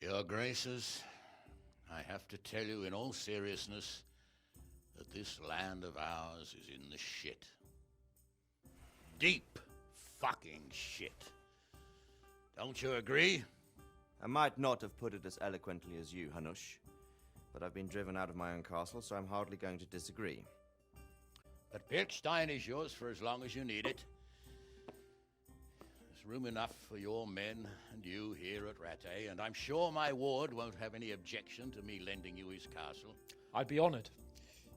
Your Graces, I have to tell you in all seriousness that this land of ours is in the shit. Deep fucking shit. Don't you agree? I might not have put it as eloquently as you, Hanush, but I've been driven out of my own castle, so I'm hardly going to disagree. But Pilchstein is yours for as long as you need it. There's room enough for your men and you here at Rattay, and I'm sure my ward won't have any objection to me lending you his castle. I'd be honored.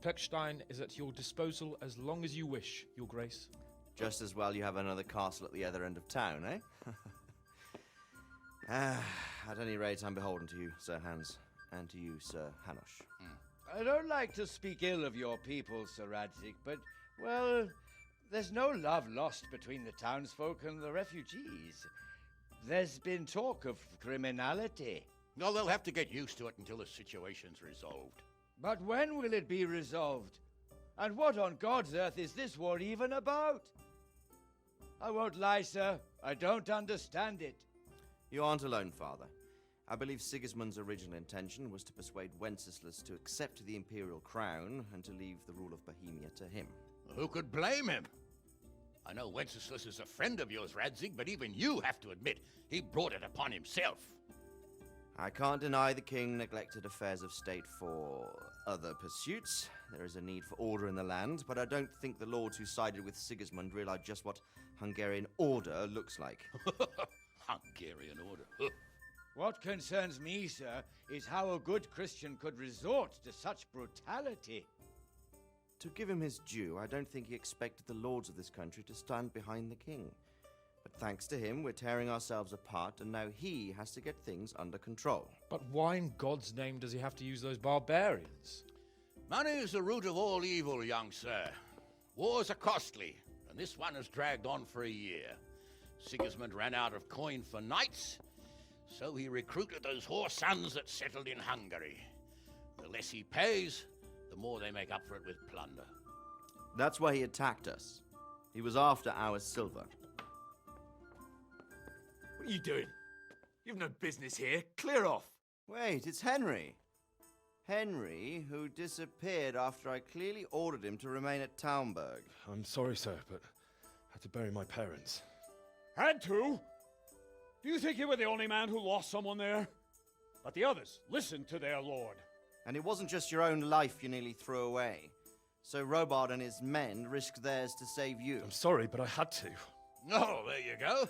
Pechstein is at your disposal as long as you wish, Your Grace. Just as well you have another castle at the other end of town, eh? At any rate, I'm beholden to you, Sir Hans, and to you, Sir Hanush. I don't like to speak ill of your people, Sir Radzik, but, well, there's no love lost between the townsfolk and the refugees. There's been talk of criminality. Well, they'll have to get used to it until the situation's resolved. But when will it be resolved? And what on God's earth is this war even about? I won't lie, sir. I don't understand it. You aren't alone, Father. I believe Sigismund's original intention was to persuade Wenceslas to accept the imperial crown and to leave the rule of Bohemia to him. Who could blame him? I know Wenceslas is a friend of yours, Radzig, but even you have to admit he brought it upon himself. I can't deny the king neglected affairs of state for other pursuits. There is a need for order in the land, but I don't think the lords who sided with Sigismund realized just what Hungarian order looks like. Hungarian order. What concerns me, sir, is how a good Christian could resort to such brutality. To give him his due, I don't think he expected the lords of this country to stand behind the king. But thanks to him, we're tearing ourselves apart, and now he has to get things under control. But why in God's name does he have to use those barbarians? Money is the root of all evil, young sir. Wars are costly, and this one has dragged on for a year. Sigismund ran out of coin for knights, so he recruited those whore sons that settled in Hungary. The less he pays, the more they make up for it with plunder. That's why he attacked us. He was after our silver. What are you doing? You've no business here. Clear off. Wait, it's Henry. Henry, who disappeared after I clearly ordered him to remain at Taunberg. I'm sorry, sir, but I had to bury my parents. Had to? Do you think you were the only man who lost someone there? But the others listened to their lord. And it wasn't just your own life you nearly threw away. So Robard and his men risked theirs to save you. I'm sorry, but I had to. Oh, there you go.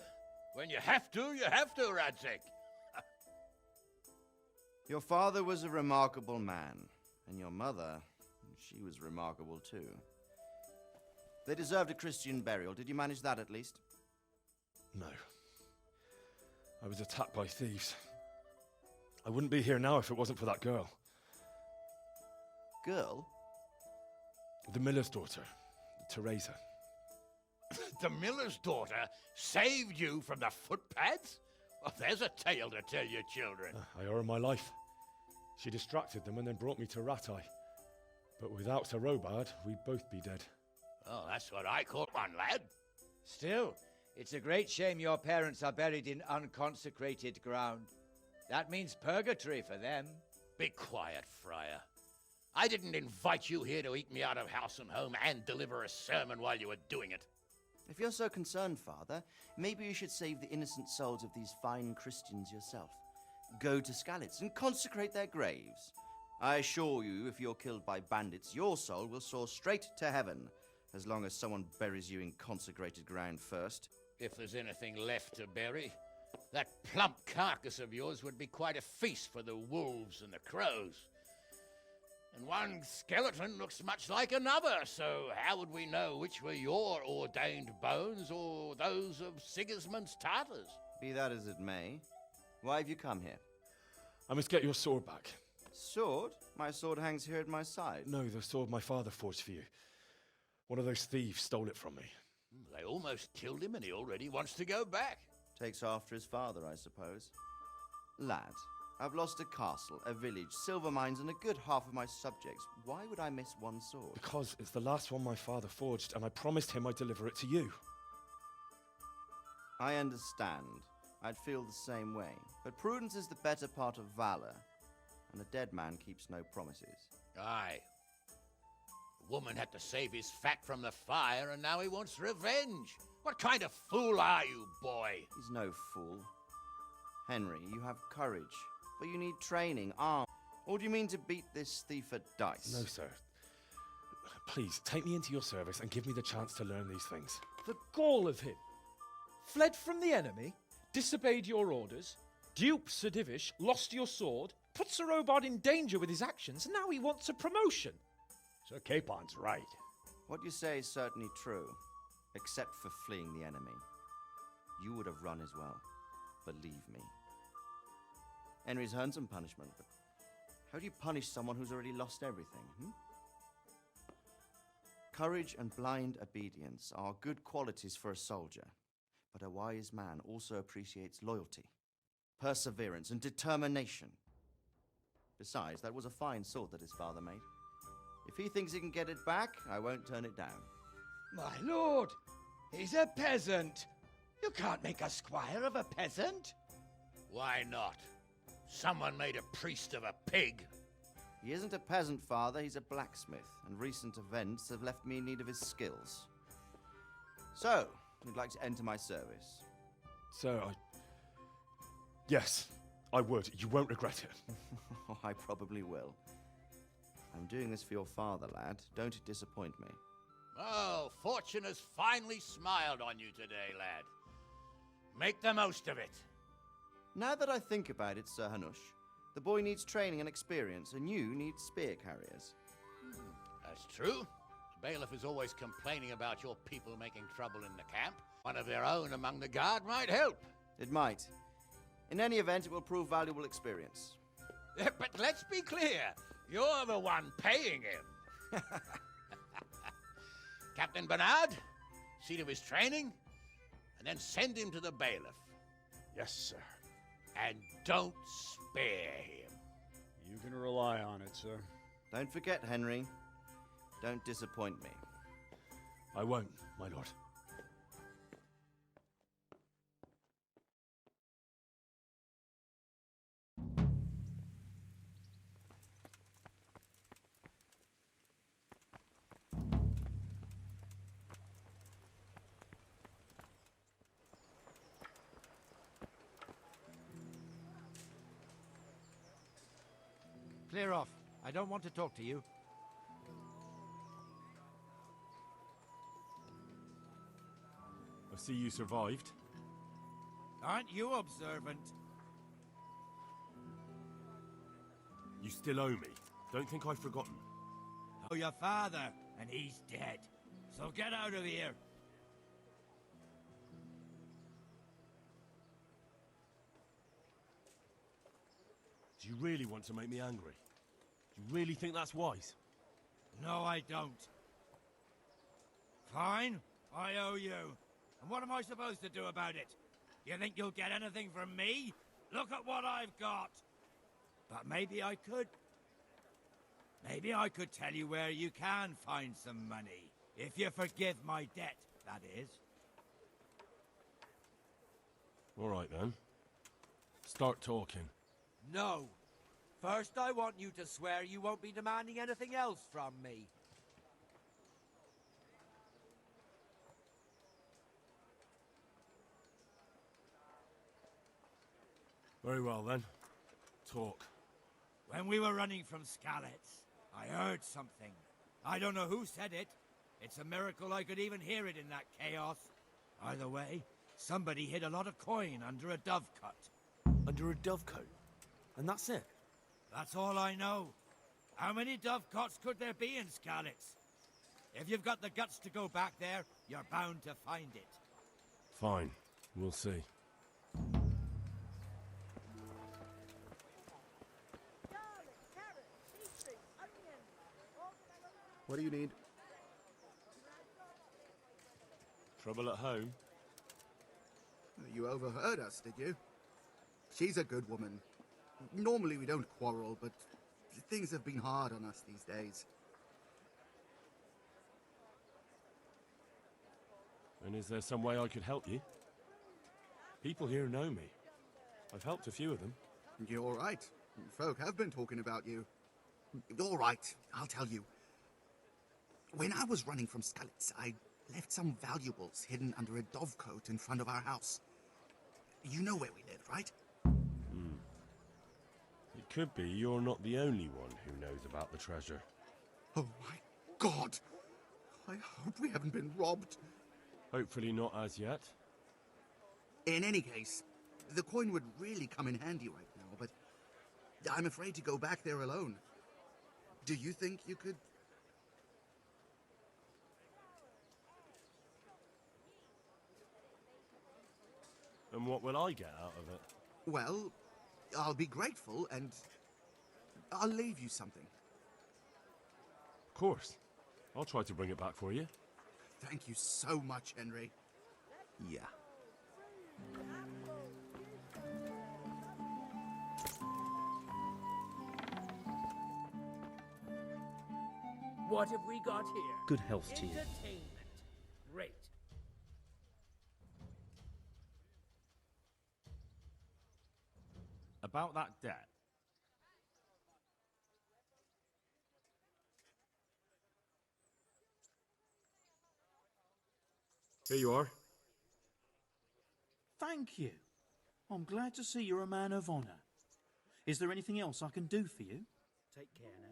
When you have to, Radzig. Your father was a remarkable man, and your mother, she was remarkable too. They deserved a Christian burial. Did you manage that at least? No. I was attacked by thieves. I wouldn't be here now if it wasn't for that girl. Girl? The miller's daughter, Teresa. The miller's daughter saved you from the footpads? Well, there's a tale to tell your children. I owe her my life. She distracted them and then brought me to Rattay. But without Sir Robard, we'd both be dead. Oh, that's what I call one, lad. Still, it's a great shame your parents are buried in unconsecrated ground. That means purgatory for them. Be quiet, Friar. I didn't invite you here to eat me out of house and home and deliver a sermon while you were doing it. If you're so concerned, Father, maybe you should save the innocent souls of these fine Christians yourself. Go to Skalitz and consecrate their graves. I assure you, if you're killed by bandits, your soul will soar straight to heaven, as long as someone buries you in consecrated ground first. If there's anything left to bury, that plump carcass of yours would be quite a feast for the wolves and the crows. And one skeleton looks much like another, so how would we know which were your ordained bones or those of Sigismund's Tartars? Be that as it may, why have you come here? I must get your sword back. Sword? My sword hangs here at my side. No, the sword my father forged for you. One of those thieves stole it from me. They almost killed him and he already wants to go back. Takes after his father, I suppose. Lad, I've lost a castle, a village, silver mines, and a good half of my subjects. Why would I miss one sword? Because it's the last one my father forged, and I promised him I'd deliver it to you. I understand. I'd feel the same way. But prudence is the better part of valor, and a dead man keeps no promises. Aye. The woman had to save his fat from the fire, and now he wants revenge. What kind of fool are you, boy? He's no fool. Henry, you have courage, but you need training, arm. Or do you mean to beat this thief at dice? No, sir. Please, take me into your service and give me the chance to learn these things. The gall of him! Fled from the enemy, disobeyed your orders, duped Sir Divish, lost your sword, put Sir Robard in danger with his actions, and now he wants a promotion. Sir Capon's right. What you say is certainly true, except for fleeing the enemy. You would have run as well, believe me. Henry's earned some punishment, but how do you punish someone who's already lost everything, Courage and blind obedience are good qualities for a soldier, but a wise man also appreciates loyalty, perseverance, and determination. Besides, that was a fine sword that his father made. If he thinks he can get it back, I won't turn it down. My lord, he's a peasant. You can't make a squire of a peasant. Why not? Someone made a priest of a pig. He isn't a peasant, father, he's a blacksmith, and recent events have left me in need of his skills. So, you'd like to enter my service? Sir, Yes, I would. You won't regret it. I probably will. I'm doing this for your father, lad. Don't disappoint me. Oh, fortune has finally smiled on you today, lad. Make the most of it. Now that I think about it, Sir Hanush, the boy needs training and experience, and you need spear carriers. That's true. The bailiff is always complaining about your people making trouble in the camp. One of their own among the guard might help. It might. In any event, it will prove valuable experience. But let's be clear. You're the one paying him. Captain Bernard, see to his training, and then send him to the bailiff. Yes, sir. And don't spare him. You can rely on it, sir. Don't forget, Henry. Don't disappoint me. I won't, my lord. Clear off. I don't want to talk to you. I see you survived. Aren't you observant? You still owe me. Don't think I've forgotten. Oh, your father, and he's dead. So get out of here. Do you really want to make me angry? Do you really think that's wise? No, I don't. Fine, I owe you. And what am I supposed to do about it? You think you'll get anything from me? Look at what I've got. But maybe I could. Maybe I could tell you where you can find some money. If you forgive my debt, that is. All right, then. Start talking. No. First, I want you to swear you won't be demanding anything else from me. Very well, then. Talk. When we were running from Skalitz, I heard something. I don't know who said it. It's a miracle I could even hear it in that chaos. Either way, somebody hid a lot of coin under a dovecote. Under a dovecote? And that's it? That's all I know. How many dovecotes could there be in Skalitz? If you've got the guts to go back there, you're bound to find it. Fine. We'll see. What do you need? Trouble at home? You overheard us, did you? She's a good woman. Normally we don't quarrel, but things have been hard on us these days. And is there some way I could help you? People here know me. I've helped a few of them. You're right. Folk have been talking about you. All right, I'll tell you. When I was running from Skalitz, I left some valuables hidden under a dovecote in front of our house. You know where we live, right? It could be you're not the only one who knows about the treasure. Oh my God! I hope we haven't been robbed. Hopefully not as yet. In any case, the coin would really come in handy right now, but I'm afraid to go back there alone. Do you think you could... And what will I get out of it? Well, I'll be grateful and I'll leave you something. Of course. I'll try to bring it back for you. Thank you so much, Henry. Yeah. What have we got here? Good health to you. Entertainment. Great. About that debt. Here you are. Thank you. I'm glad to see you're a man of honor. Is there anything else I can do for you? Take care now.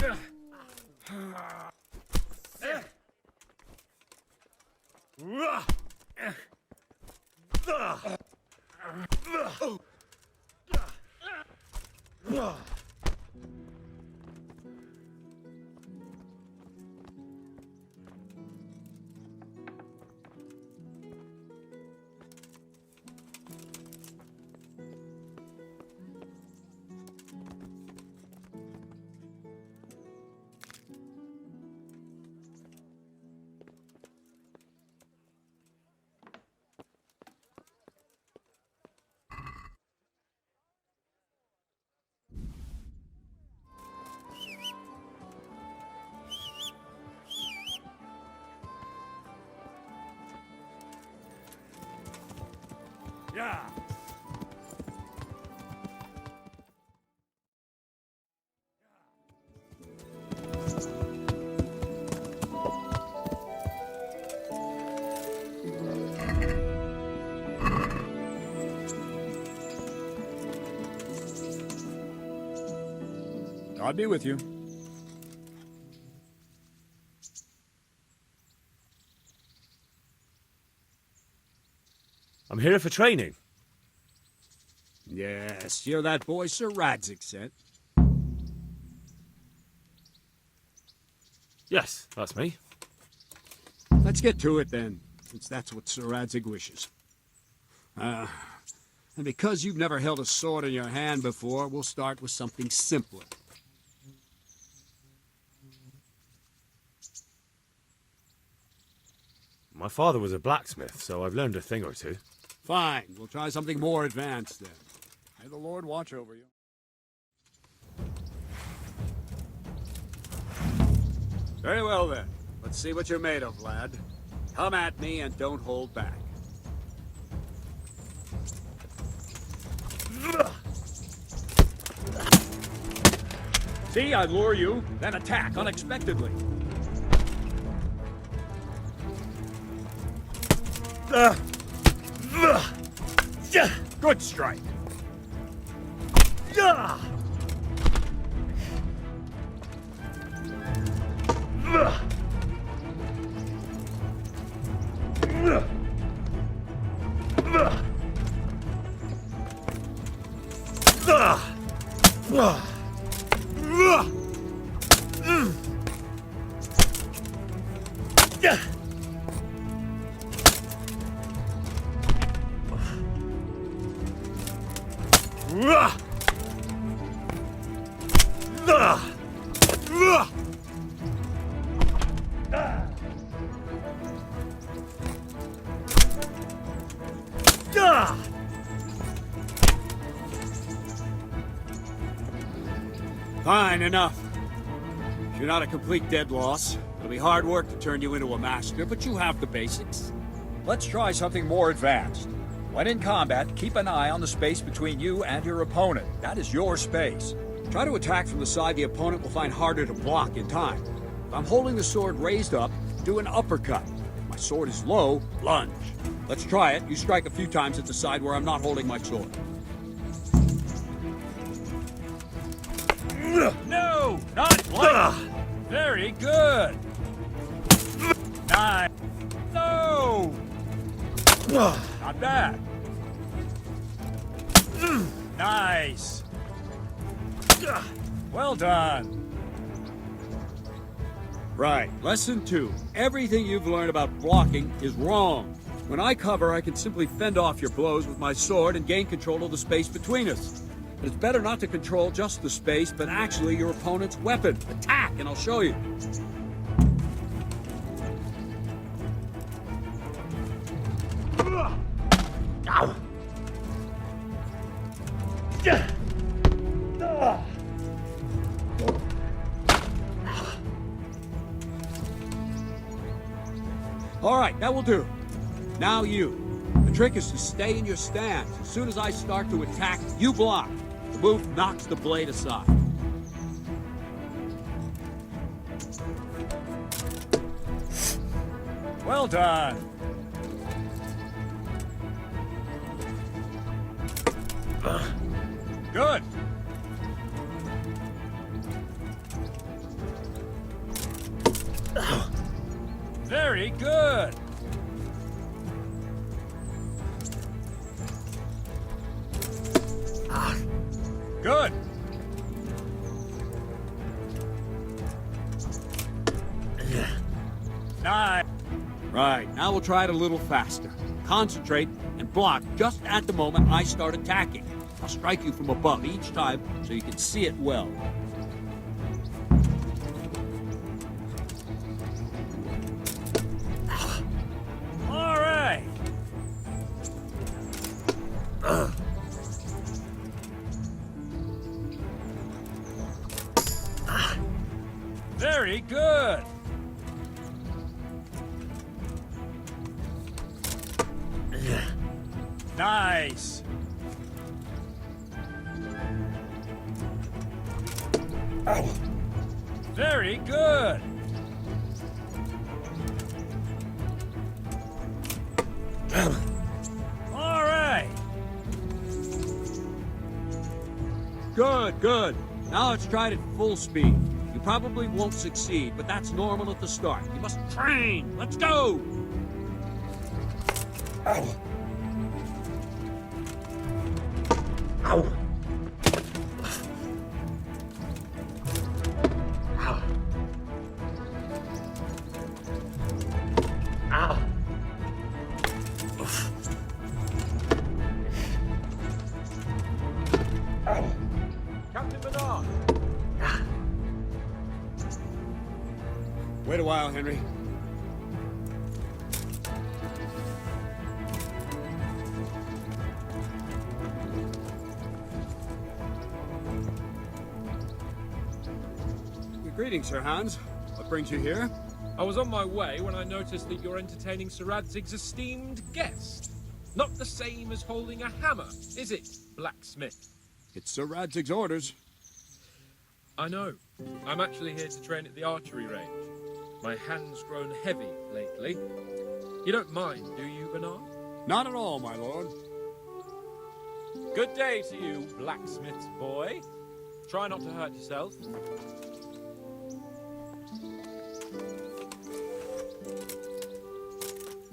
Yeah. I'll be with you. I'm here for training. Yes, you're that boy Sir Radzik sent. Yes, that's me. Let's get to it then, since that's what Sir Radzik wishes. And because you've never held a sword in your hand before, we'll start with something simpler. My father was a blacksmith, so I've learned a thing or two. Fine, we'll try something more advanced then. May the Lord watch over you. Very well then. Let's see what you're made of, lad. Come at me and don't hold back. See, I lure you, then attack unexpectedly. Good strike. Fine, enough. You're not a complete dead loss. It'll be hard work to turn you into a master, but you have the basics. Let's try something more advanced. When in combat, keep an eye on the space between you and your opponent. That is your space. Try to attack from the side the opponent will find harder to block in time. If I'm holding the sword raised up, do an uppercut. If my sword is low, lunge. Let's try it. You strike a few times at the side where I'm not holding my sword. No! Not like Very good! Nice! No! Not bad! Nice! Well done! Right. Lesson 2. Everything you've learned about blocking is wrong. When I cover, I can simply fend off your blows with my sword and gain control of the space between us. But it's better not to control just the space, but actually your opponent's weapon. Attack, and I'll show you. Ow! All right, that will do. Now you. The trick is to stay in your stance. As soon as I start to attack, you block. The move knocks the blade aside. Well done! Good! Very good! Good! Nice! Right, now we'll try it a little faster. Concentrate and block just at the moment I start attacking. I'll strike you from above each time so you can see it well. All right! Very good! Nice! Very good! All right! Good, good. Now let's try it at full speed. You probably won't succeed, but that's normal at the start. You must train. Let's go! Ow! Ow! Ow! Captain Bernard! Wait a while, Henry. Greetings, Sir Hans. What brings you here? I was on my way when I noticed that you're entertaining Sir Radzig's esteemed guest. Not the same as holding a hammer, is it, blacksmith? It's Sir Radzig's orders. I know. I'm actually here to train at the archery range. My hand's grown heavy lately. You don't mind, do you, Bernard? Not at all, my lord. Good day to you, blacksmith's boy. Try not to hurt yourself.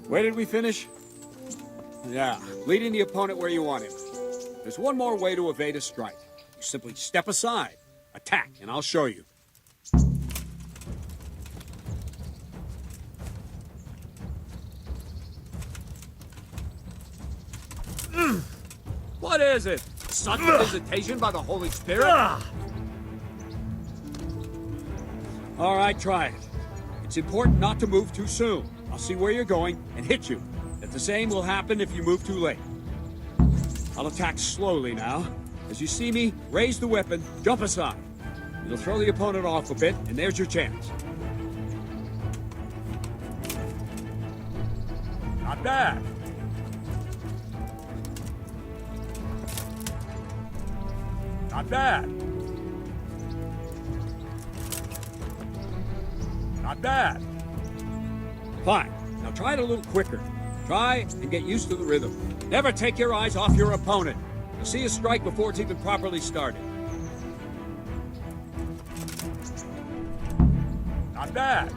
Where did we finish? Yeah, leading the opponent where you want him. There's one more way to evade a strike. You simply step aside, attack, and I'll show you. What is it? Sudden visitation by the Holy Spirit? All right, try it. It's important not to move too soon. I'll see where you're going and hit you. If the same will happen if you move too late. I'll attack slowly now. As you see me, raise the weapon, jump aside. It'll throw the opponent off a bit, and there's your chance. Not bad. Not bad. Not bad. Fine. Now try it a little quicker. Try and get used to the rhythm. Never take your eyes off your opponent. You'll see a strike before it's even properly started. Not bad.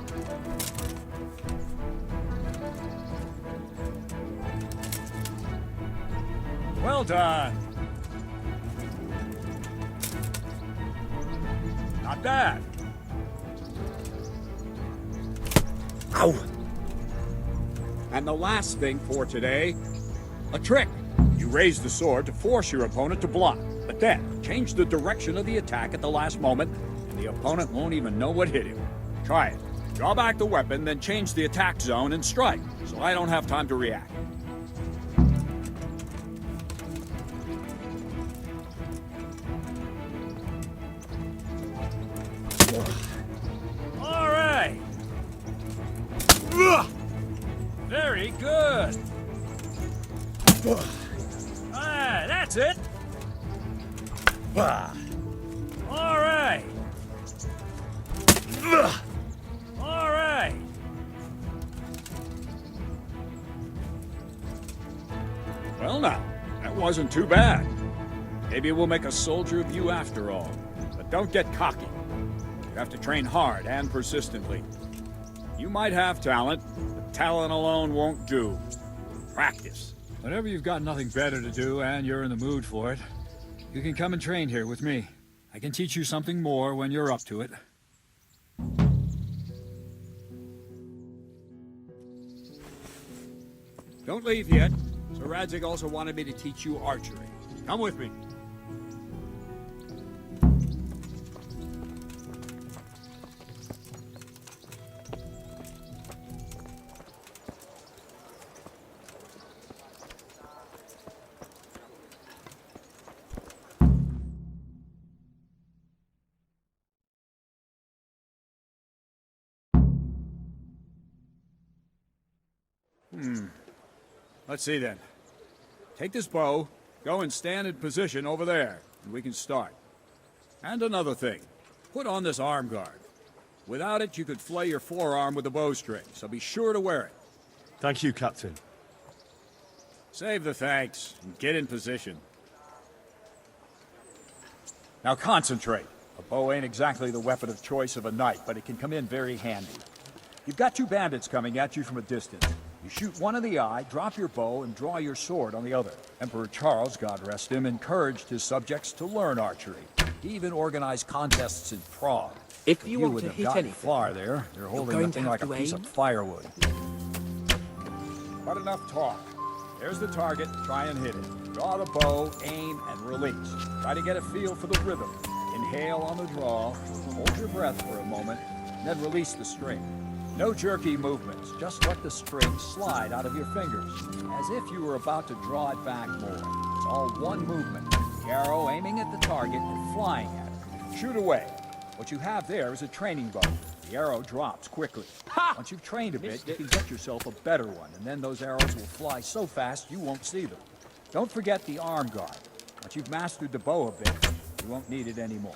Well done. Not bad. Ow! And the last thing for today, a trick. You raise the sword to force your opponent to block, but then change the direction of the attack at the last moment, and the opponent won't even know what hit him. Try it. Draw back the weapon, then change the attack zone and strike, so I don't have time to react. All right. Very good. Ah, that's it. All right. All right. Well now, that wasn't too bad. Maybe we'll make a soldier of you after all. But don't get cocky. You have to train hard and persistently. You might have talent, but talent alone won't do. Practice. Whenever you've got nothing better to do and you're in the mood for it, you can come and train here with me. I can teach you something more when you're up to it. Don't leave yet. Sir Radzig also wanted me to teach you archery. Come with me. Let's see then. Take this bow, go and stand in position over there, and we can start. And another thing, put on this arm guard. Without it, you could flay your forearm with a bowstring, so be sure to wear it. Thank you, Captain. Save the thanks, and get in position. Now concentrate. A bow ain't exactly the weapon of choice of a knight, but it can come in very handy. You've got two bandits coming at you from a distance. You shoot one in the eye, drop your bow, and draw your sword on the other. Emperor Charles, God rest him, encouraged his subjects to learn archery. He even organized contests in Prague. If But you want to wouldn't have hit gotten anything, far there. They're holding going the to thing have like a to piece of aim. firewood. But enough talk. There's the target. Try and hit it. Draw the bow, aim, and release. Try to get a feel for the rhythm. Inhale on the draw, hold your breath for a moment, then release the string. No jerky movements, just let the string slide out of your fingers, as if you were about to draw it back more. It's all one movement, the arrow aiming at the target and flying at it. Shoot away. What you have there is a training bow. The arrow drops quickly. Once you've trained a bit, you can get yourself a better one, and then those arrows will fly so fast you won't see them. Don't forget the arm guard. Once you've mastered the bow a bit, you won't need it anymore.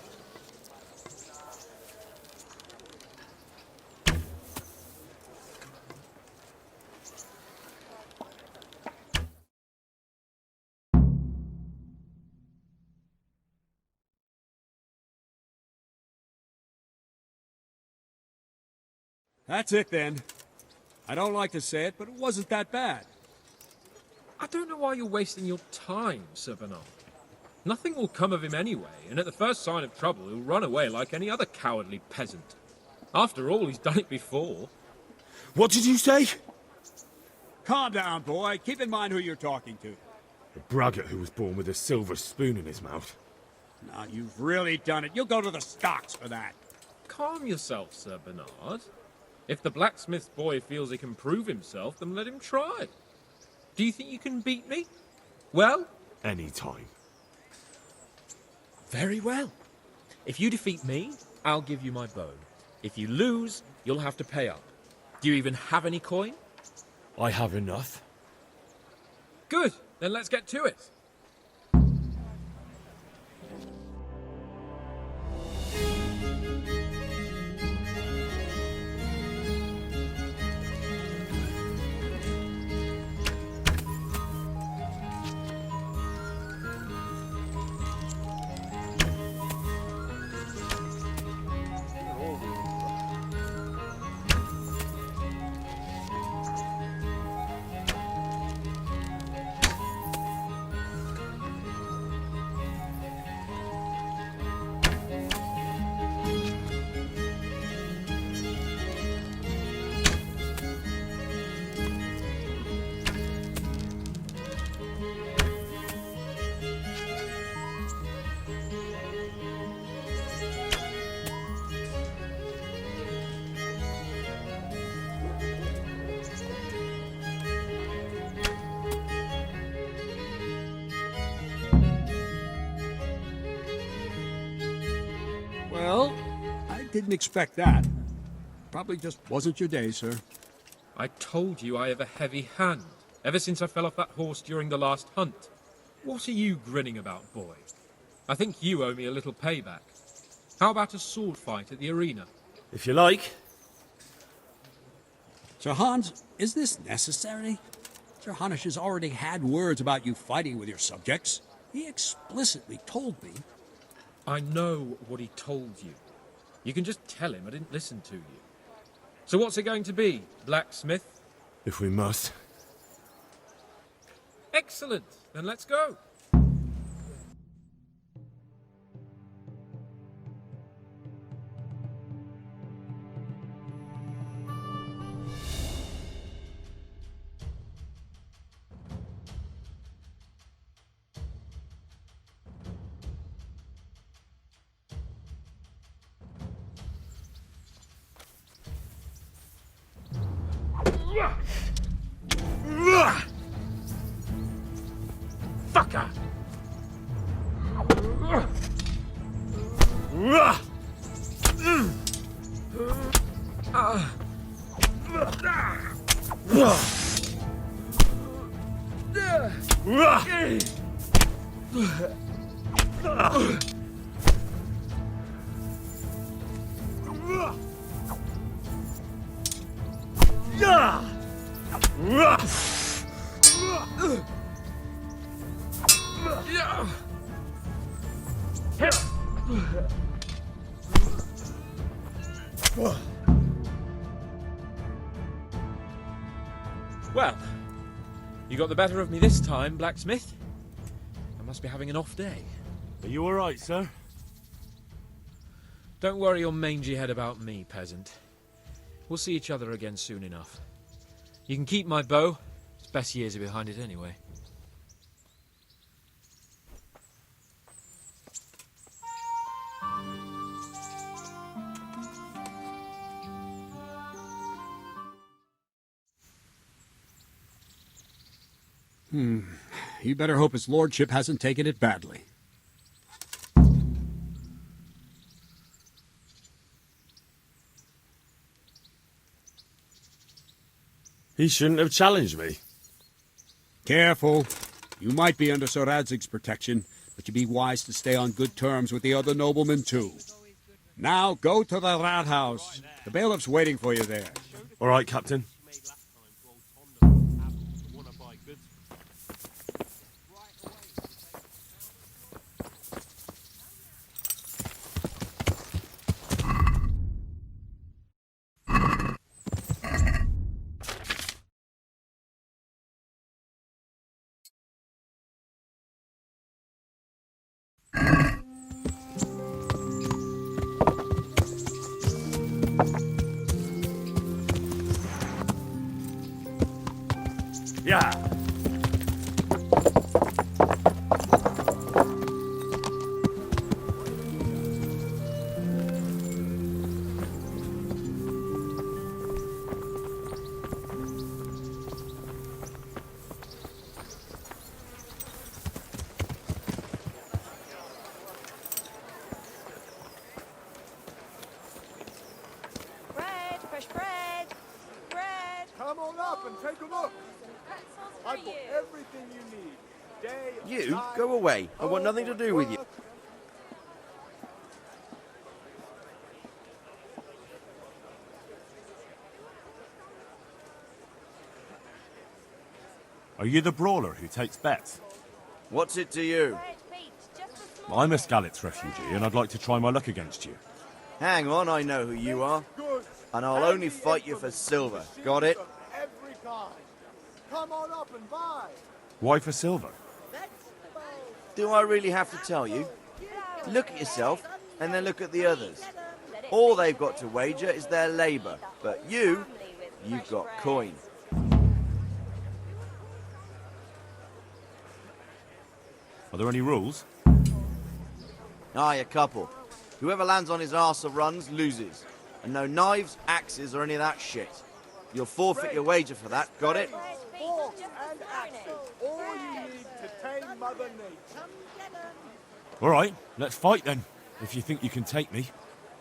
That's it then. I don't like to say it, but it wasn't that bad. I don't know why you're wasting your time, Sir Bernard. Nothing will come of him anyway, and at the first sign of trouble, he'll run away like any other cowardly peasant. After all, he's done it before. What did you say? Calm down, boy. Keep in mind who you're talking to. A braggart who was born with a silver spoon in his mouth. Now, you've really done it. You'll go to the stocks for that. Calm yourself, Sir Bernard. If the blacksmith boy feels he can prove himself, then let him try. Do you think you can beat me? Well? Any time. Very well. If you defeat me, I'll give you my bow. If you lose, you'll have to pay up. Do you even have any coin? I have enough. Good, then let's get to it. Well, I didn't expect that. Probably just wasn't your day, sir. I told you I have a heavy hand, ever since I fell off that horse during the last hunt. What are you grinning about, boy? I think you owe me a little payback. How about a sword fight at the arena? If you like. Sir Hans, is this necessary? Sir Hanush has already had words about you fighting with your subjects. He explicitly told me. I know what he told you. You can just tell him I didn't listen to you. So what's it going to be, blacksmith? If we must. Excellent, then let's go. Fucker! Well, you got the better of me this time, blacksmith. I must be having an off day. Are you all right, sir? Don't worry your mangy head about me, peasant. We'll see each other again soon enough. You can keep my bow. Its best years are behind it anyway. You better hope his lordship hasn't taken it badly. He shouldn't have challenged me. Careful. You might be under Sir Radzig's protection, but you'd be wise to stay on good terms with the other noblemen, too. Now, go to the rat house. The bailiff's waiting for you there. All right, Captain. Yeah. Bread, fresh bread, bread. Come on up, and take a look. I've got everything you need. Day, You, night, go away. I want nothing to do with you. work. Are you the brawler who takes bets? What's it to you? I'm a Skalitz refugee, and I'd like to try my luck against you. Hang on, I know who you are. Good. And I'll only fight you for silver. Got it? Of every kind. Come on up and buy. Why for silver? Do I really have to tell you? Look at yourself, and then look at the others. All they've got to wager is their labour. But you've got coin. Are there any rules? Aye, a couple. Whoever lands on his arse or runs, loses. And no knives, axes, or any of that shit. You'll forfeit your wager for that, got it? Forks and axes. All you need to tame Mother Nature. All right, let's fight then, if you think you can take me.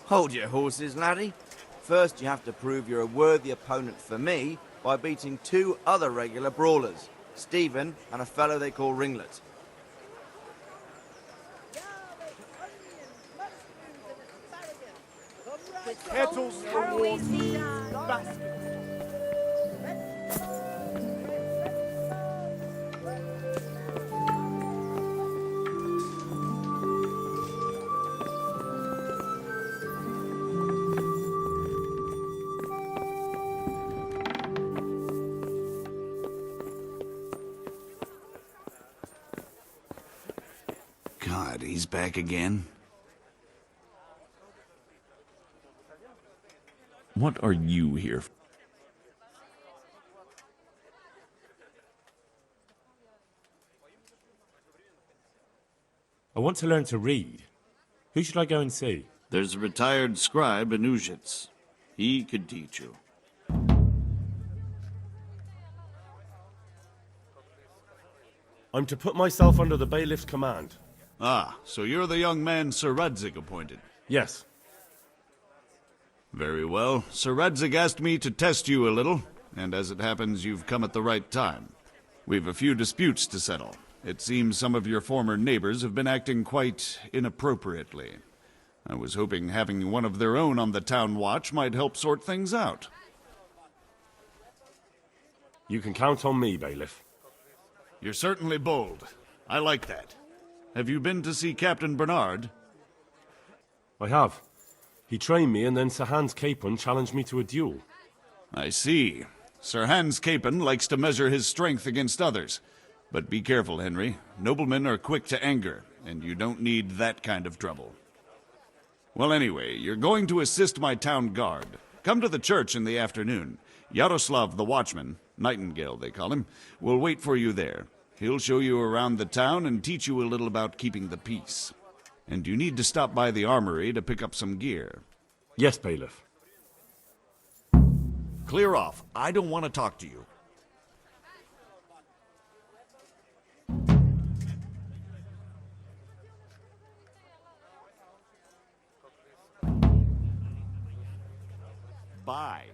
Hold your horses, laddie. First, you have to prove you're a worthy opponent for me by beating 2 other regular brawlers, Stephen and a fellow they call Ringlet. Kettles for water. Baskets. God, he's back again. What are you here for? I want to learn to read. Who should I go and see? There's a retired scribe in Uzhitz. He could teach you. I'm to put myself under the bailiff's command. Ah, so you're the young man Sir Radzig appointed. Yes. Very well. Sir Radzig asked me to test you a little, and as it happens, you've come at the right time. We've a few disputes to settle. It seems some of your former neighbors have been acting quite inappropriately. I was hoping having one of their own on the town watch might help sort things out. You can count on me, bailiff. You're certainly bold. I like that. Have you been to see Captain Bernard? I have. He trained me, and then Sir Hans Capon challenged me to a duel. I see. Sir Hans Capon likes to measure his strength against others. But be careful, Henry. Noblemen are quick to anger, and you don't need that kind of trouble. Well, anyway, you're going to assist my town guard. Come to the church in the afternoon. Yaroslav the watchman, Nightingale they call him, will wait for you there. He'll show you around the town and teach you a little about keeping the peace. And you need to stop by the armory to pick up some gear. Yes, bailiff. Clear off. I don't want to talk to you. Bye.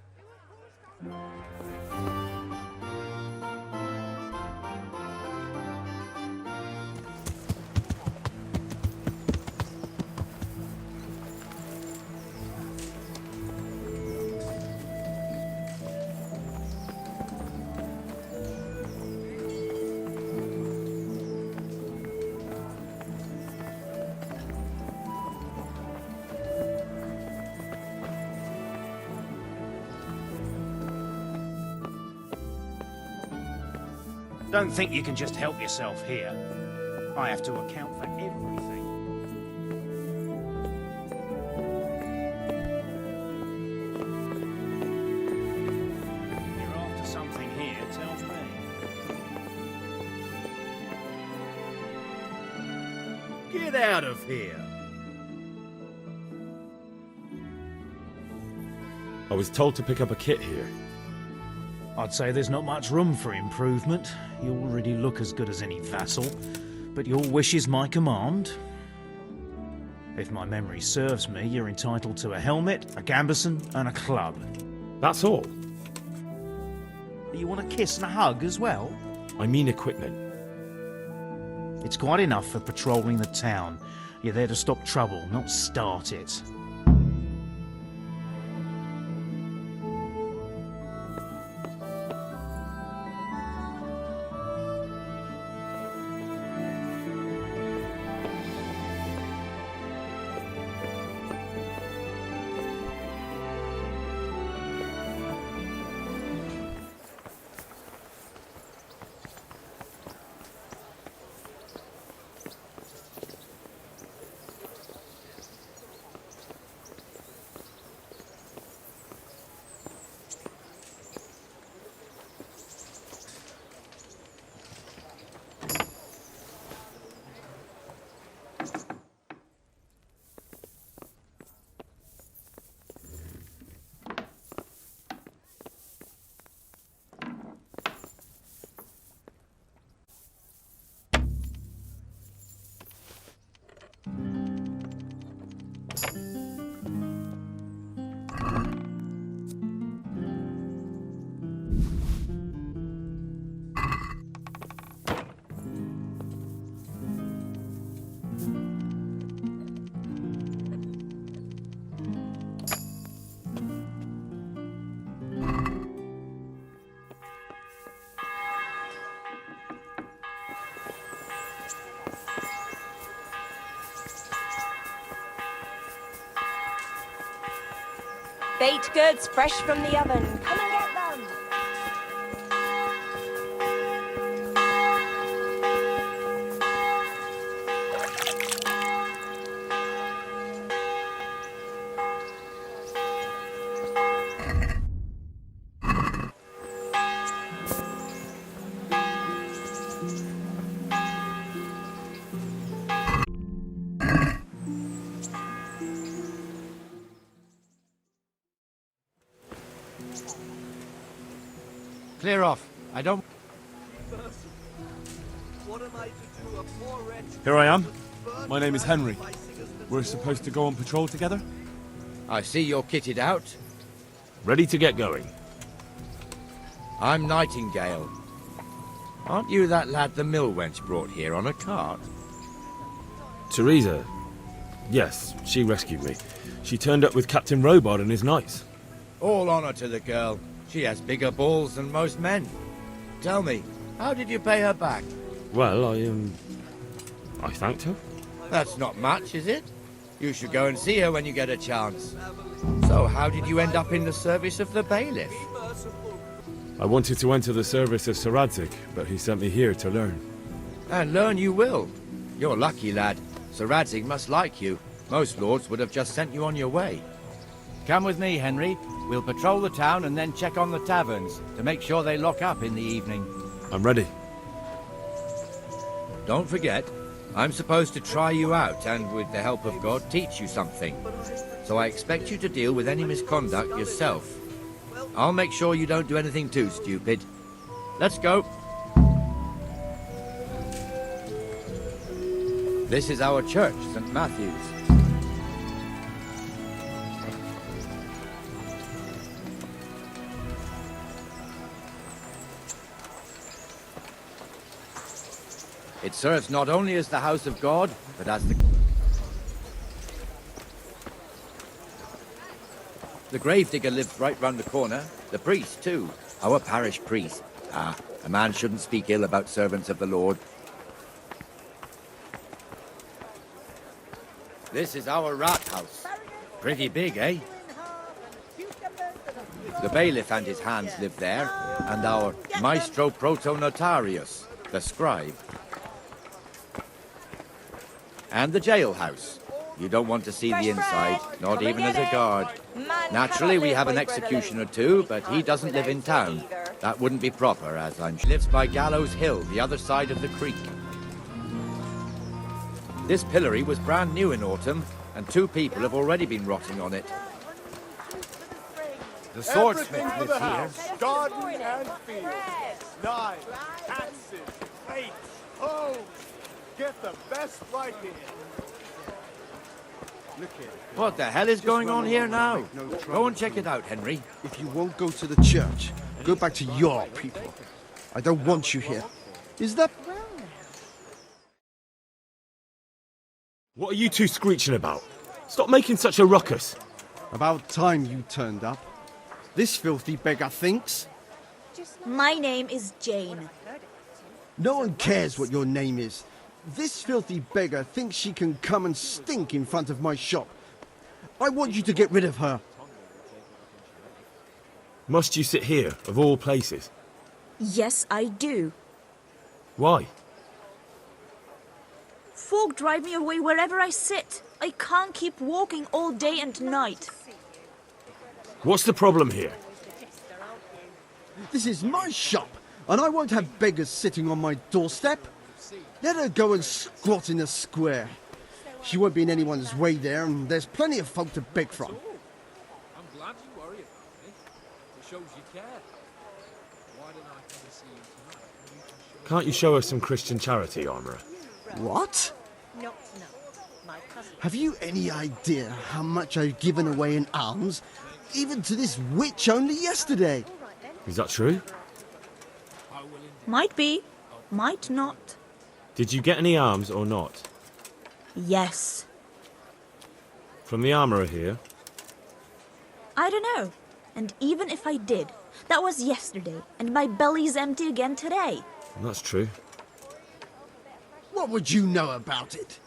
Don't think you can just help yourself here. I have to account for everything. You're after something here, tell me. Get out of here! I was told to pick up a kit here. I'd say there's not much room for improvement. You already look as good as any vassal, but your wish is my command. If my memory serves me, you're entitled to a helmet, a gambeson, and a club. That's all? You want a kiss and a hug as well? I mean equipment. It's quite enough for patrolling the town. You're there to stop trouble, not start it. Baked goods fresh from the oven. Come and get them. Clear off. I don't... Here I am. My name is Henry. We're supposed to go on patrol together? I see you're kitted out. Ready to get going. I'm Nightingale. Aren't you that lad the mill wench brought here on a cart? Teresa. Yes, she rescued me. She turned up with Captain Robard and his knights. All honor to the girl. She has bigger balls than most men. Tell me, how did you pay her back? Well, I thanked her. That's not much, is it? You should go and see her when you get a chance. So, how did you end up in the service of the bailiff? I wanted to enter the service of Sir Radzig, but he sent me here to learn. And learn you will. You're lucky, lad. Sir Radzig must like you. Most lords would have just sent you on your way. Come with me, Henry. We'll patrol the town and then check on the taverns to make sure they lock up in the evening. I'm ready. Don't forget, I'm supposed to try you out and, with the help of God, teach you something. So I expect you to deal with any misconduct yourself. I'll make sure you don't do anything too stupid. Let's go. This is our church, St. Matthew's. It serves not only as the house of God, but as the gravedigger lives right round the corner. The priest, too. Our parish priest. Ah, a man shouldn't speak ill about servants of the Lord. This is our rat house. Pretty big, eh? The bailiff and his hands live there, and our maestro protonotarius, the scribe. And the jailhouse. You don't want to see the inside, not even as a guard. Naturally, we have an executioner too, but he doesn't live in town. That wouldn't be proper, as I'm sure. He lives by Gallows Hill, the other side of the creek. This pillory was brand new in autumn, and 2 people have already been rotting on it. The swordsmith lives here. Garden and field. Knives, axes, plates, hoes. Get the best right here. Look here. What the hell is going on here now? Go and check it out, Henry. If you won't go to the church, Go back to your people. I don't want you here. Is that... What are you two screeching about? Stop making such a ruckus. About time you turned up. This filthy beggar thinks. My name is Jane. No one cares what your name is. This filthy beggar thinks she can come and stink in front of my shop. I want you to get rid of her. Must you sit here, of all places? Yes, I do. Why? Folk drive me away wherever I sit. I can't keep walking all day and night. What's the problem here? This is my shop, and I won't have beggars sitting on my doorstep. Let her go and squat in the square. She won't be in anyone's way there, and there's plenty of folk to beg from. I'm glad you worry about me. It shows you care. Why didn't I come to see you tonight? Can't you show us some Christian charity, Armourer? What? Have you any idea how much I've given away in alms, even to this witch only yesterday? Is that true? Might be, might not. Did you get any alms or not? Yes. From the Armourer here? I don't know. And even if I did, that was yesterday, and my belly's empty again today. That's true. What would you know about it?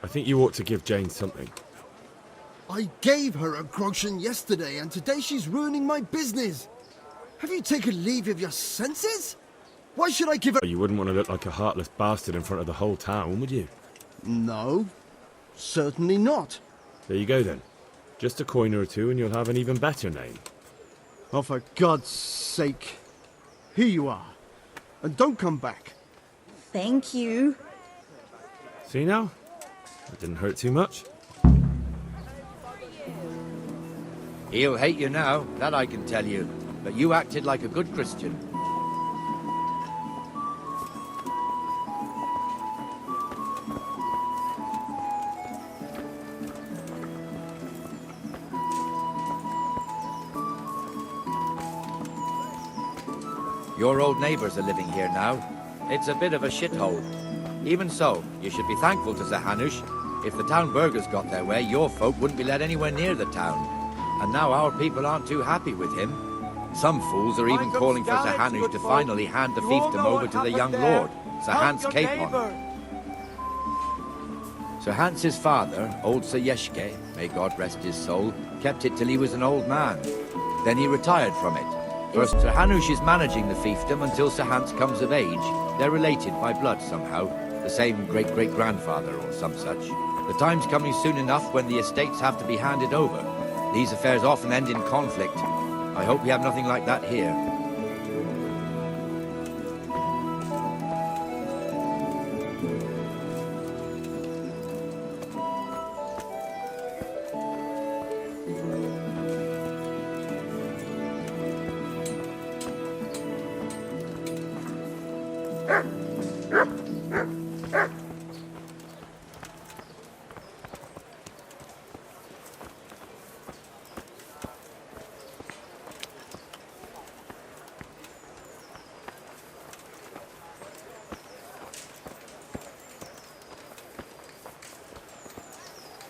I think you ought to give Jane something. I gave her a groschen yesterday, and today she's ruining my business. Have you taken leave of your senses? Why should I give her... You wouldn't want to look like a heartless bastard in front of the whole town, would you? No, certainly not. There you go then. Just a coin or two and you'll have an even better name. Oh, for God's sake. Here you are. And don't come back. Thank you. See now? It didn't hurt too much. He'll hate you now, that I can tell you. But you acted like a good Christian. Your old neighbours are living here now. It's a bit of a shithole. Even so, you should be thankful to Sir Hanush. If the town burghers got their way, your folk wouldn't be let anywhere near the town. And now our people aren't too happy with him. Some fools are even calling for Sir Hanush to finally hand the fiefdom over to the young lord, Sir Hans Capon. Sir Hans's father, old Sir Yeshke, may God rest his soul, kept it till he was an old man. Then he retired from it. First, Sir Hanush is managing the fiefdom until Sir Hans comes of age. They're related by blood somehow, the same great-great-grandfather or some such. The time's coming soon enough when the estates have to be handed over. These affairs often end in conflict. I hope we have nothing like that here.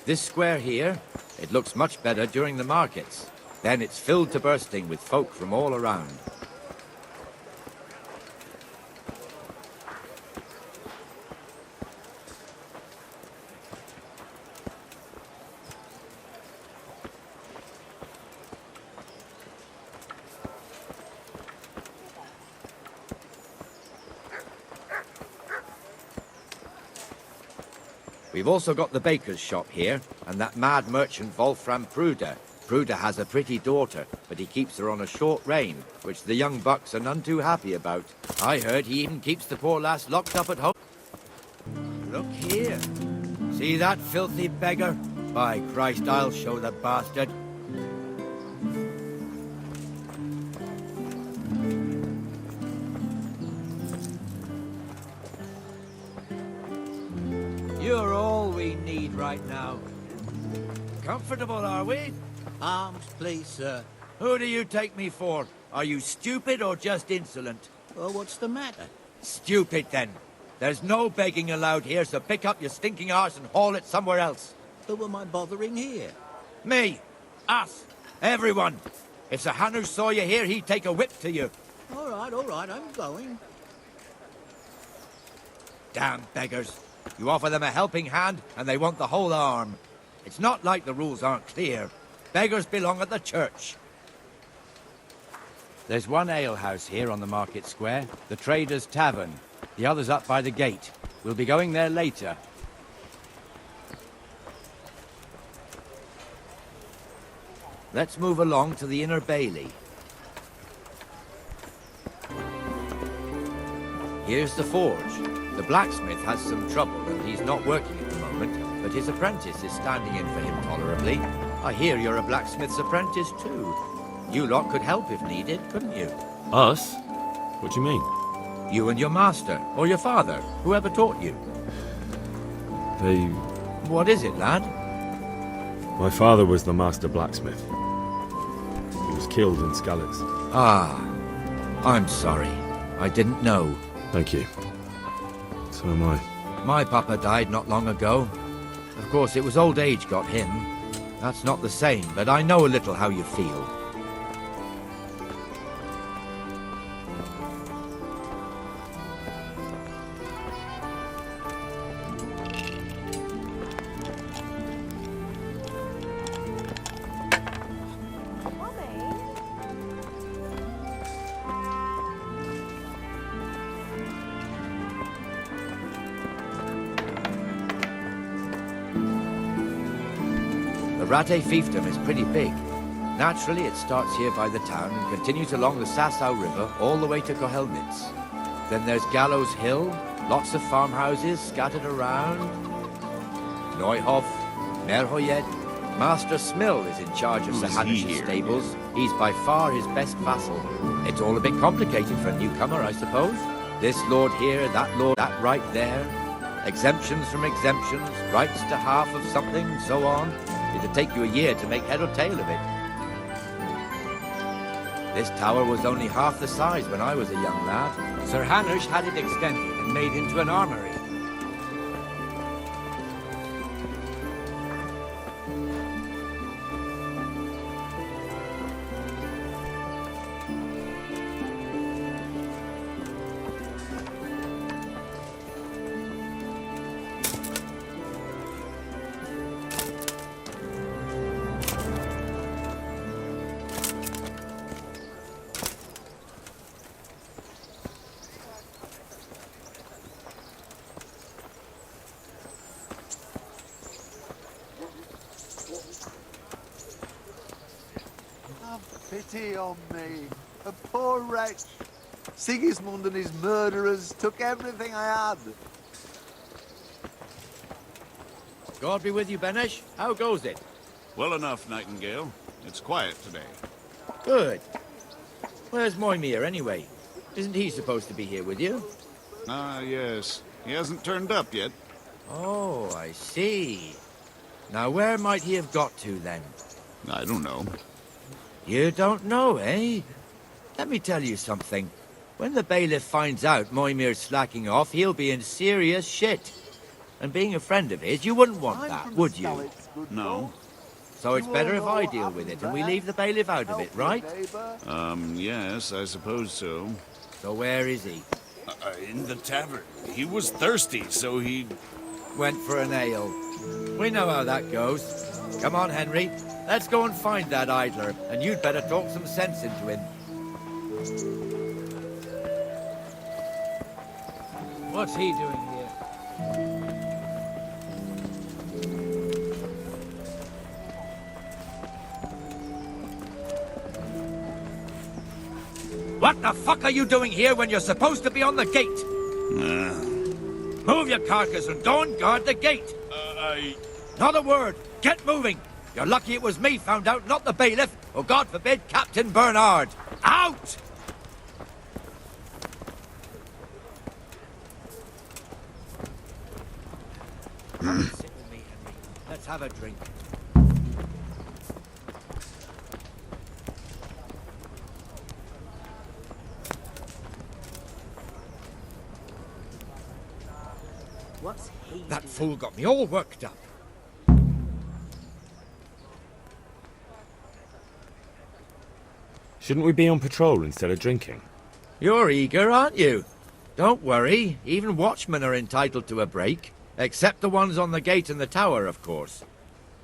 This square here, it looks much better during the markets. Then it's filled to bursting with folk from all around. We've also got the baker's shop here, and that mad merchant Wolfram Pruder. Pruder has a pretty daughter, but he keeps her on a short rein, which the young bucks are none too happy about. I heard he even keeps the poor lass locked up at home. Look here. See that filthy beggar? By Christ, I'll show the bastard. You're all we we need right now. Comfortable, are we? Arms, please, sir. Who do you take me for? Are you stupid or just insolent? Well, what's the matter? Stupid, then. There's no begging allowed here, so pick up your stinking arse and haul it somewhere else. Who am I bothering here? Me. Us. Everyone. If Sir Hanu saw you here, he'd take a whip to you. All right, I'm going. Damn beggars. You offer them a helping hand, and they want the whole arm. It's not like the rules aren't clear. Beggars belong at the church. There's one alehouse here on the market square, the Trader's Tavern. The other's up by the gate. We'll be going there later. Let's move along to the Inner Bailey. Here's the forge. The blacksmith has some trouble and he's not working at the moment, but his apprentice is standing in for him tolerably. I hear you're a blacksmith's apprentice too. You lot could help if needed, couldn't you? Us? What do you mean? You and your master, or your father, whoever taught you. They... What is it, lad? My father was the master blacksmith. He was killed in Skalitz. Ah, I'm sorry. I didn't know. Thank you. So am I. My papa died not long ago. Of course, it was old age got him. That's not the same, but I know a little how you feel. The Rate fiefdom is pretty big. Naturally, it starts here by the town and continues along the Sasau River all the way to Kohelnitz. Then there's Gallows Hill, lots of farmhouses scattered around. Neuhof, Merhoyed. Master Smill is in charge of Sir Hanish's stables. He's by far his best vassal. It's all a bit complicated for a newcomer, I suppose. This lord here, that lord, that right there. Exemptions from exemptions, rights to half of something, so on. It'd take you a year to make head or tail of it. This tower was only half the size when I was a young lad. Sir Hanush had it extended and made into an armory. Pity on me, a poor wretch. Sigismund and his murderers took everything I had. God be with you, Benesh. How goes it? Well enough, Nightingale. It's quiet today. Good. Where's Moimir, anyway? Isn't he supposed to be here with you? Ah, yes. He hasn't turned up yet. Oh, I see. Now, where might he have got to, then? I don't know. You don't know, eh? Let me tell you something. When the bailiff finds out Moimir's slacking off, he'll be in serious shit. And being a friend of his, you wouldn't want that, would you? No. So it's better if I deal with it and we leave the bailiff out of it, right? Yes, I suppose so. So where is he? In the tavern. He was thirsty, so he... Went for an ale. We know how that goes. Come on, Henry. Let's go and find that idler, and you'd better talk some sense into him. What's he doing here? What the fuck are you doing here when you're supposed to be on the gate? Move your carcass and go and guard the gate. Not a word. Get moving. You're lucky it was me found out, not the bailiff, or God forbid, Captain Bernard. Out! Sit with me Let's have a drink. What's he That doing? fool got me all worked up. Shouldn't we be on patrol instead of drinking? You're eager, aren't you? Don't worry, even watchmen are entitled to a break. Except the ones on the gate and the tower, of course.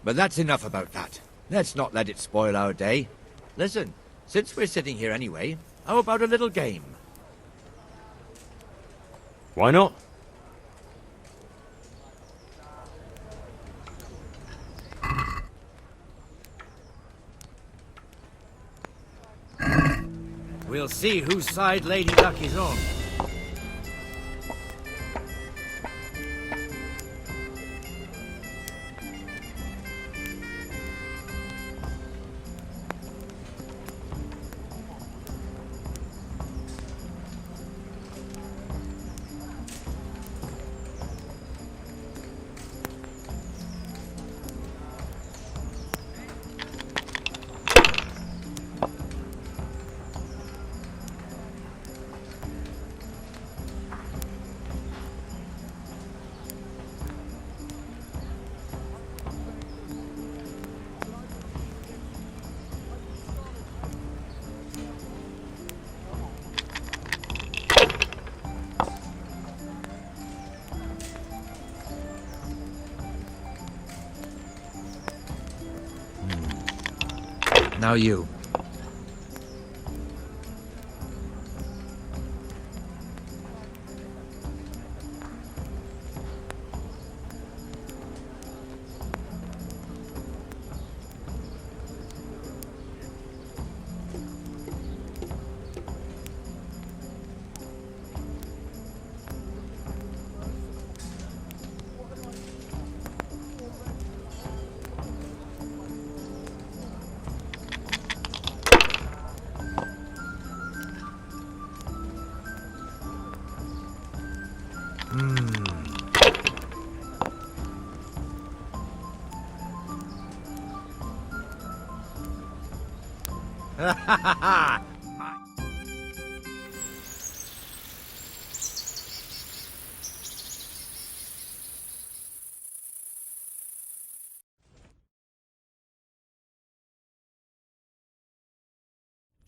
But that's enough about that. Let's not let it spoil our day. Listen, since we're sitting here anyway, how about a little game? Why not? We'll see whose side Lady Luck is on. Now you.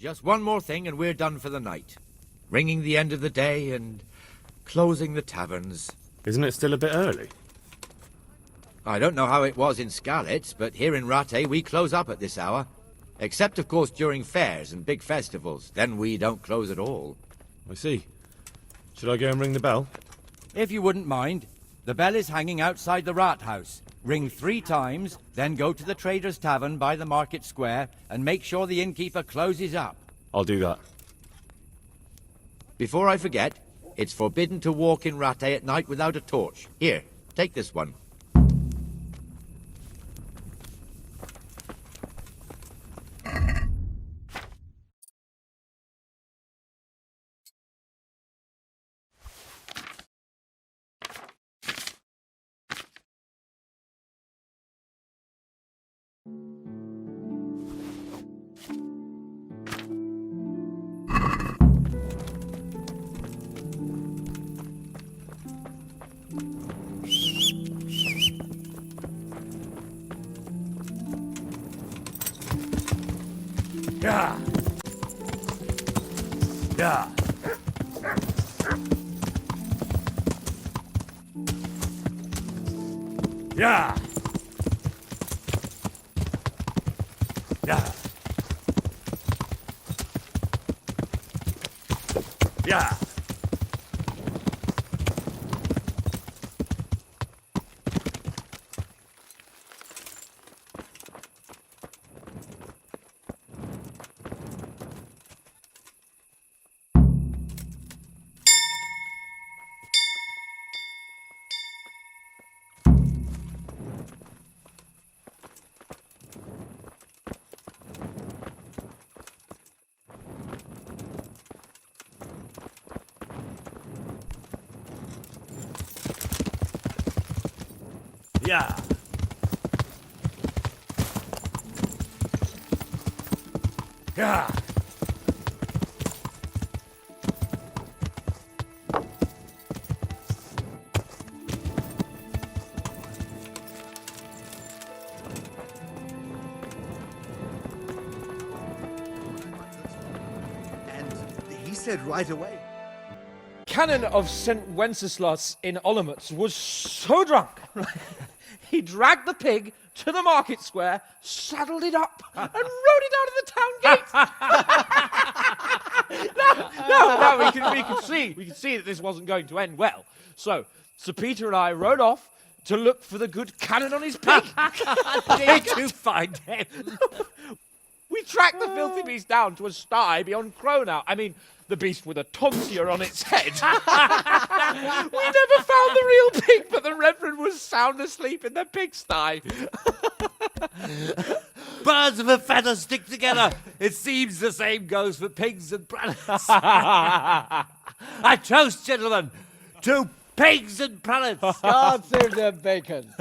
Just one more thing and we're done for the night. Ringing the end of the day and closing the taverns. Isn't it still a bit early? I don't know how it was in Skalitz, but here in Rattay we close up at this hour. Except, of course, during fairs and big festivals. Then we don't close at all. I see. Should I go and ring the bell? If you wouldn't mind. The bell is hanging outside the rat house. Ring 3 times, then go to the Trader's Tavern by the market square and make sure the innkeeper closes up. I'll do that. Before I forget, it's forbidden to walk in Rattay at night without a torch. Here, take this one. Yeah. Yeah. Yeah. Yeah. Yeah. Yeah. Ah. And he said right away. Canon of St. Wenceslas in Olomouc was so drunk, he dragged the pig to the market square, saddled it up, and rode it out of the town gate. No, we could see that this wasn't going to end well. So, Sir Peter and I rode off to look for the good canon on his pig. Did you find him? We tracked the filthy beast down to a sty beyond Cronau. I mean, the beast with a tonsure on its head. We never found the real pig, but the Reverend was sound asleep in the pigsty. Birds of a feather stick together. It seems the same goes for pigs and prelates. I toast, gentlemen, to pigs and prelates. God save the bacon.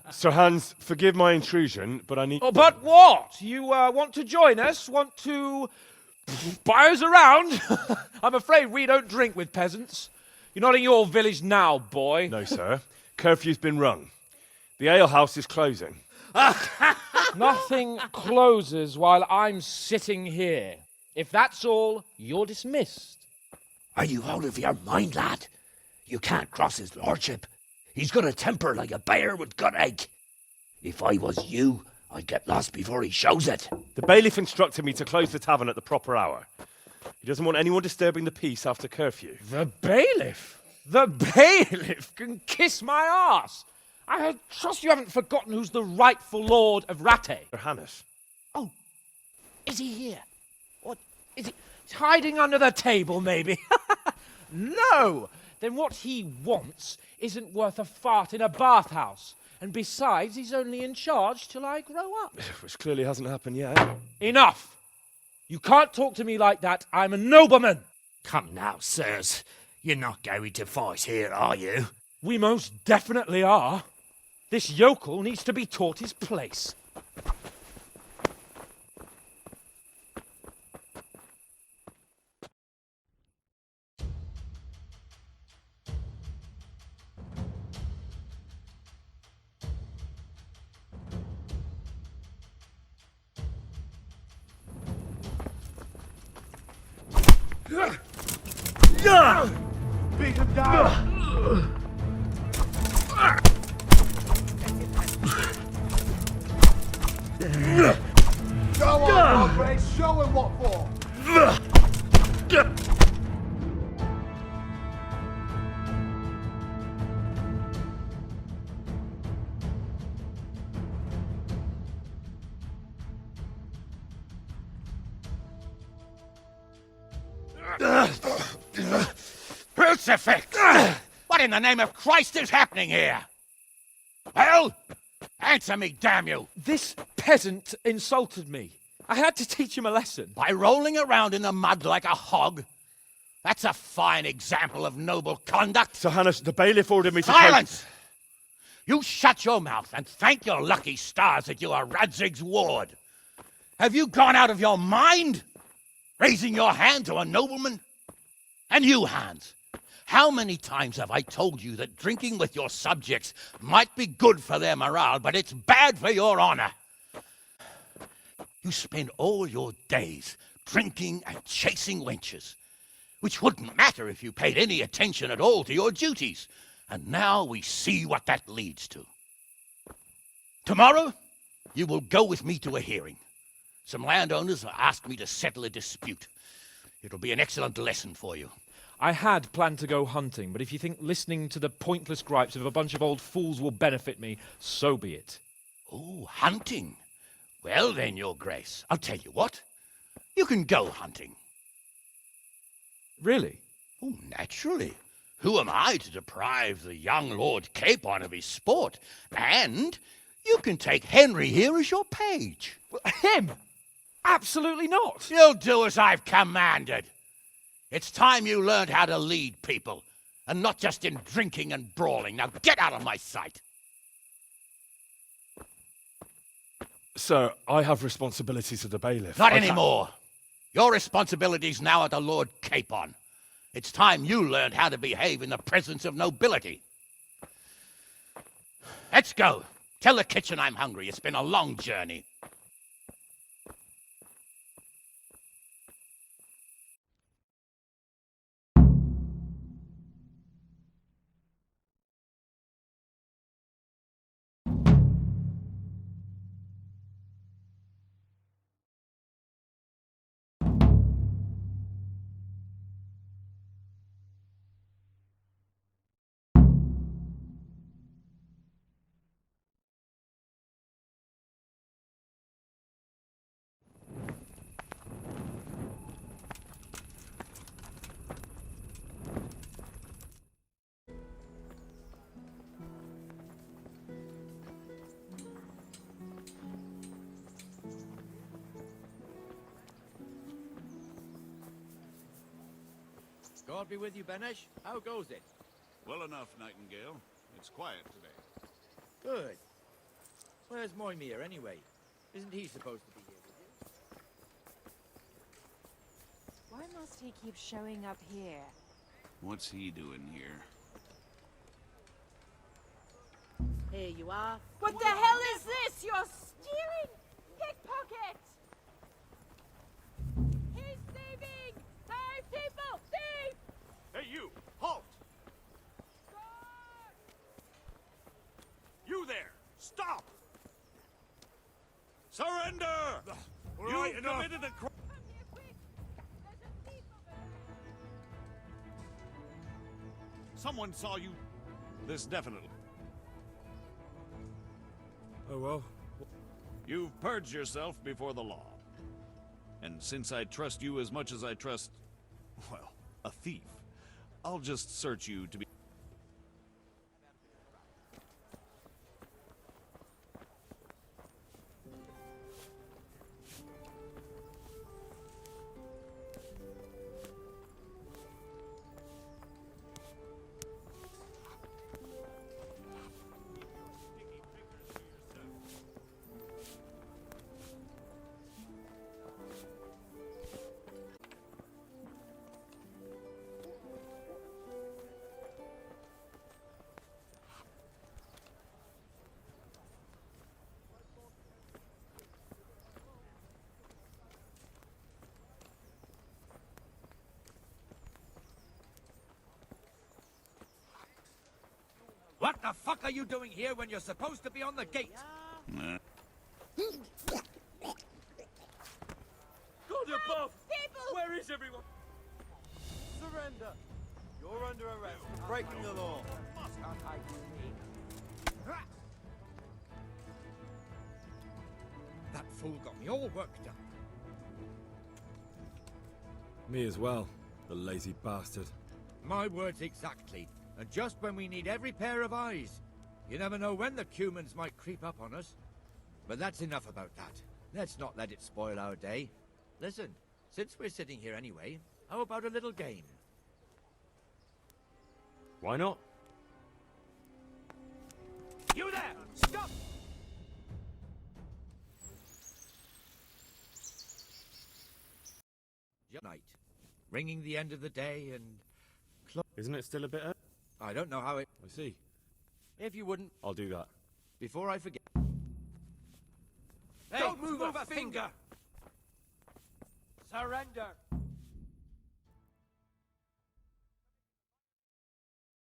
Sir Hans, forgive my intrusion, but I need... Oh, but what? You want to join us? Want to buy us around? I'm afraid we don't drink with peasants. You're not in your village now, boy. No, sir. Curfew's been rung. The alehouse is closing. Nothing closes while I'm sitting here. If that's all, you're dismissed. Are you out of your mind, lad? You can't cross his lordship. He's got a temper like a bear with gut ache. If I was you, I'd get lost before he shows it. The bailiff instructed me to close the tavern at the proper hour. He doesn't want anyone disturbing the peace after curfew. The bailiff? The bailiff can kiss my arse. I trust you haven't forgotten who's the rightful lord of Rattay. Sir Hannes. Oh, is he here? What, is he hiding under the table, maybe? No! Then what he wants isn't worth a fart in a bathhouse. And besides, he's only in charge till I grow up. Which clearly hasn't happened yet. Enough! You can't talk to me like that. I'm a nobleman. Come now, sirs. You're not going to fight here, are you? We most definitely are. This yokel needs to be taught his place. Beat him down! Go on, Padre, show him what for! Crucifix! What in the name of Christ is happening here? Well, answer me, damn you! This peasant insulted me. I had to teach him a lesson. By rolling around in the mud like a hog? That's a fine example of noble conduct. Sir Hannes, the bailiff ordered me to... Silence! You shut your mouth and thank your lucky stars that you are Radzig's ward. Have you gone out of your mind? Raising your hand to a nobleman? And you, Hans, how many times have I told you that drinking with your subjects might be good for their morale, but it's bad for your honor? You spend all your days drinking and chasing wenches, which wouldn't matter if you paid any attention at all to your duties. And now we see what that leads to. Tomorrow, you will go with me to a hearing. Some landowners have asked me to settle a dispute. It'll be an excellent lesson for you. I had planned to go hunting, but if you think listening to the pointless gripes of a bunch of old fools will benefit me, so be it. Oh, hunting? Well then, Your Grace, I'll tell you what. You can go hunting. Really? Oh, naturally. Who am I to deprive the young Lord Capon of his sport? And you can take Henry here as your page. Him? Absolutely not. You'll do as I've commanded. It's time you learned how to lead people, and not just in drinking and brawling. Now get out of my sight. Sir, I have responsibilities to the bailiff. Not I can't- anymore. Your responsibilities now are the Lord Capon. It's time you learned how to behave in the presence of nobility. Let's go. Tell the kitchen I'm hungry. It's been a long journey. God be with you, Benesh. How goes it? Well enough, Nightingale. It's quiet today. Good. Where's Moimir, anyway? Isn't he supposed to be here with you? Why must he keep showing up here? What's he doing here? Here you are. What the hell is this? You're stealing? Pickpocket! He's thieving! Hey, people! Thief! Hey, you! Halt! You there! Stop! Surrender! All You right, enough. committed a crime! Someone saw you. This definitely. Oh well. You've purged yourself before the law. And since I trust you as much as I trust, well, a thief, I'll just search you to be... What the fuck are you doing here when you're supposed to be on the gate? God above! Where is everyone? Surrender. You're under arrest for breaking the law. That fool got me all worked up. Me as well, the lazy bastard. My words exactly. And just when we need every pair of eyes. You never know when the Cumans might creep up on us. But that's enough about that. Let's not let it spoil our day. Listen, since we're sitting here anyway, how about a little game? Why not? You there! Stop! Night. Ringing the end of the day and... Isn't it still a bit early? I don't know how it... I see. If you wouldn't... I'll do that. Before I forget... Hey, don't move a finger! Surrender!